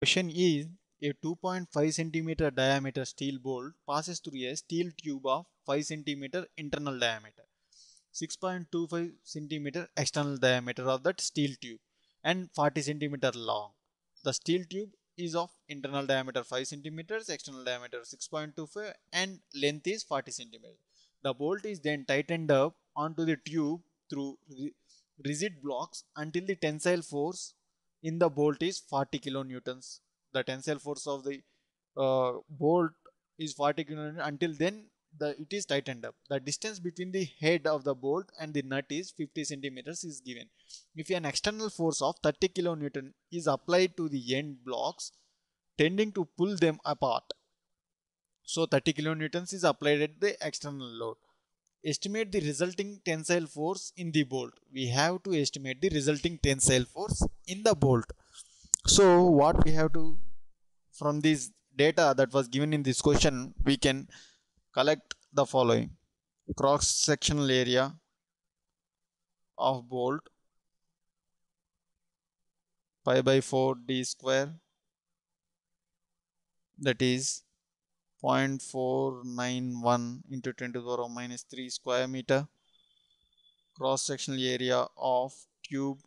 Question is, a 2.5 centimeter diameter steel bolt passes through a steel tube of 5 centimeter internal diameter, 6.25 centimeter external diameter of that steel tube, and 40 centimeter long. The steel tube is of internal diameter 5 centimeters, external diameter 6.25, and length is 40 centimeters. The bolt is then tightened up onto the tube through rigid blocks until the tensile force in the bolt is 40 kilonewtons. The tensile force of the bolt is 40 kilonewtons. Until then, it is tightened up. The distance between the head of the bolt and the nut is 50 centimeters is given. If an external force of 30 kilonewton is applied to the end blocks, tending to pull them apart, so 30 kilonewtons is applied at the external load. Estimate the resulting tensile force in the bolt. We have to estimate the resulting tensile force in the bolt. So what we have to, from this data that was given in this question, we can collect the following: cross sectional area of bolt pi by 4 d square, that is 0.491 into 10 to the power of minus 3 square meter. Cross sectional area of tube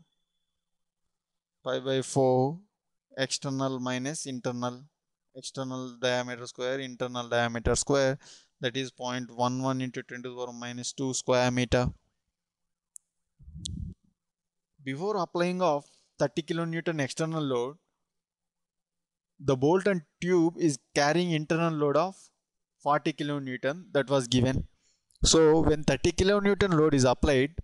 pi by 4 external minus internal, external diameter square, internal diameter square, that is 0.11 into 10 to the power of minus 2 square meter. Before applying of 30 kilonewton external load, the bolt and tube is carrying internal load of 40 kilonewton that was given. So when 30 kilonewton load is applied,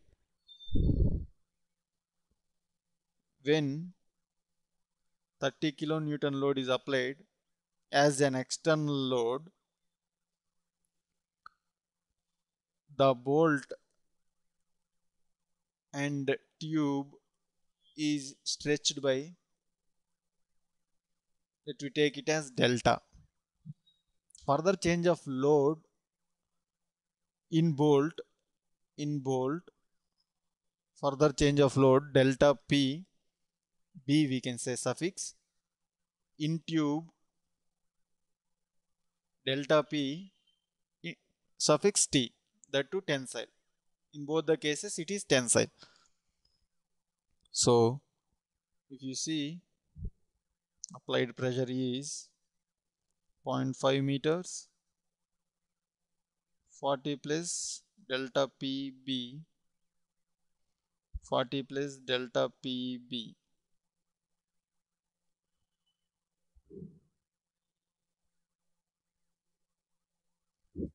when 30 kilonewton load is applied as an external load, the bolt and tube is stretched by, let we take it as delta. Further change of load in bolt, further change of load delta P, B we can say suffix, in tube delta P suffix T, that to tensile. In both the cases it is tensile. So if you see, applied pressure is 0.5 meters, 40 plus delta PB, 40 plus delta PB,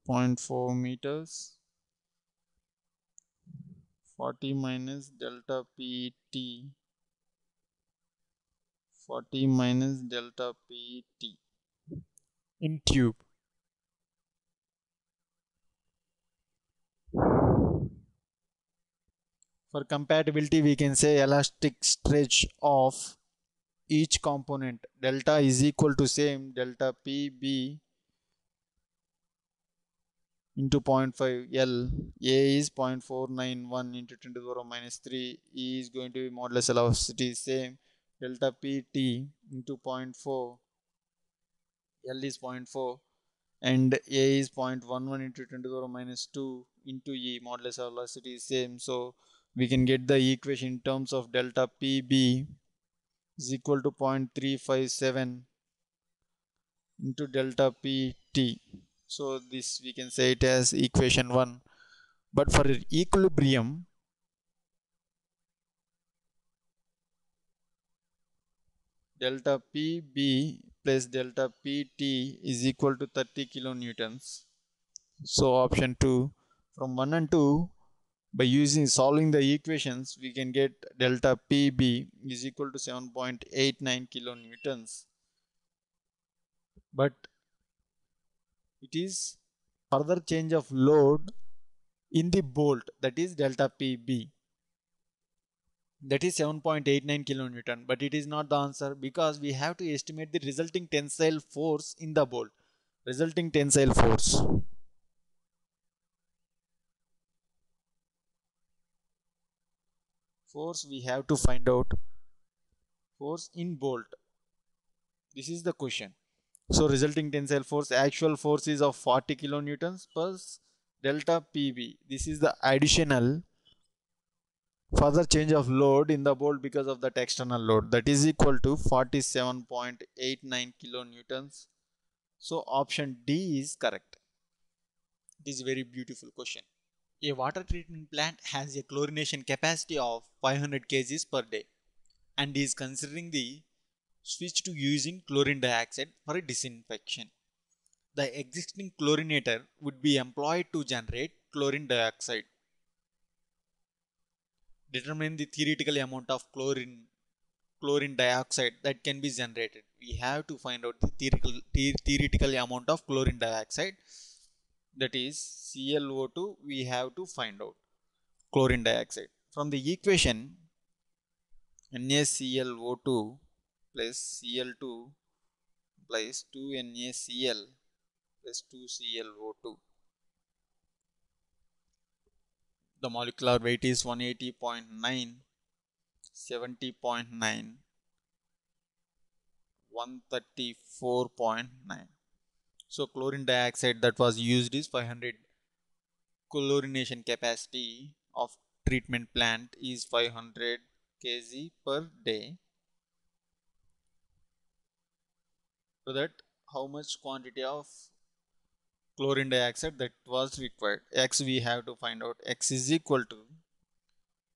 0.4 meters, 40 minus delta PT, 40 minus delta PT in tube. For compatibility, we can say elastic stretch of each component delta is equal to same delta PB into 0.5 L. A is 0.491 into 10 to the power minus 3. E is going to be modulus velocity same delta PT into 0.4. L is 0.4 and A is 0.11 into 10 to the power minus 2 into E, modulus velocity is same. So we can get the equation in terms of delta PB is equal to 0.357 into delta PT. So this we can say it as equation 1. But for equilibrium, delta PB plus delta PT is equal to 30 kilonewtons. So option 2, from 1 and 2, by solving the equations, we can get delta PB is equal to 7.89 kilonewtons. But it is further change of load in the bolt, that is delta PB, that is 7.89 kilonewton, but it is not the answer because we have to estimate the resulting tensile force in the bolt. Resulting tensile force, we have to find out force in bolt. This is the question. So resulting tensile force, actual force is of 40 kilonewtons plus delta PB. This is the additional further change of load in the bolt because of that external load, that is equal to 47.89 kilonewtons. So option D is correct. It is a very beautiful question. A water treatment plant has a chlorination capacity of 500 kgs per day and is considering the switch to using chlorine dioxide for disinfection. The existing chlorinator would be employed to generate chlorine dioxide. Determine the theoretical amount of chlorine dioxide that can be generated. We have to find out the theoretical amount of chlorine dioxide, that is ClO2. We have to find out chlorine dioxide from the equation NaClO2 plus Cl2 plus 2NaCl plus 2ClO2. The molecular weight is 180.9, 70.9, 134.9. So chlorine dioxide that was used is 500. Chlorination capacity of treatment plant is 500 kg per day. So that how much quantity of chlorine dioxide that was required. X we have to find out. X is equal to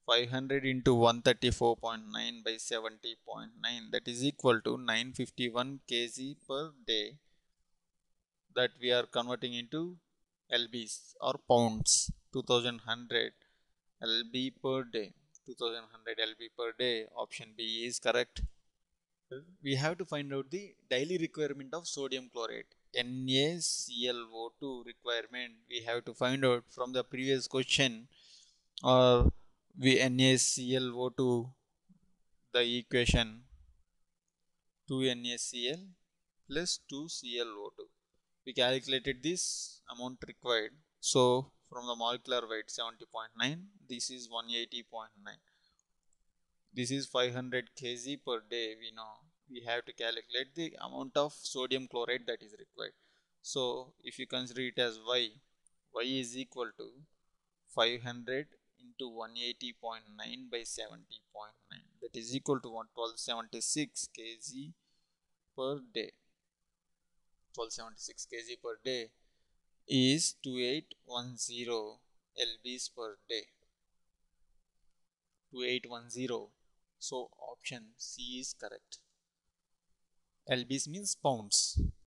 500 into 134.9 by 70.9, that is equal to 951 kg per day, that we are converting into lbs or pounds. 2100 lb per day. 2100 lb per day. Option B is correct. We have to find out the daily requirement of sodium chlorate, NaClO2 requirement. We have to find out from the previous question, or we NaClO2, the equation 2NaCl plus 2ClO2. We calculated this amount required. So from the molecular weight 70.9, this is 180.9. This is 500 kg per day. We know we have to calculate the amount of sodium chloride that is required. So if you consider it as y is equal to 500 into 180.9 by 70.9, that is equal to 1276 kg per day. 1276 kg per day is 2810 lbs per day. 2810. So option C is correct. lbs means pounds.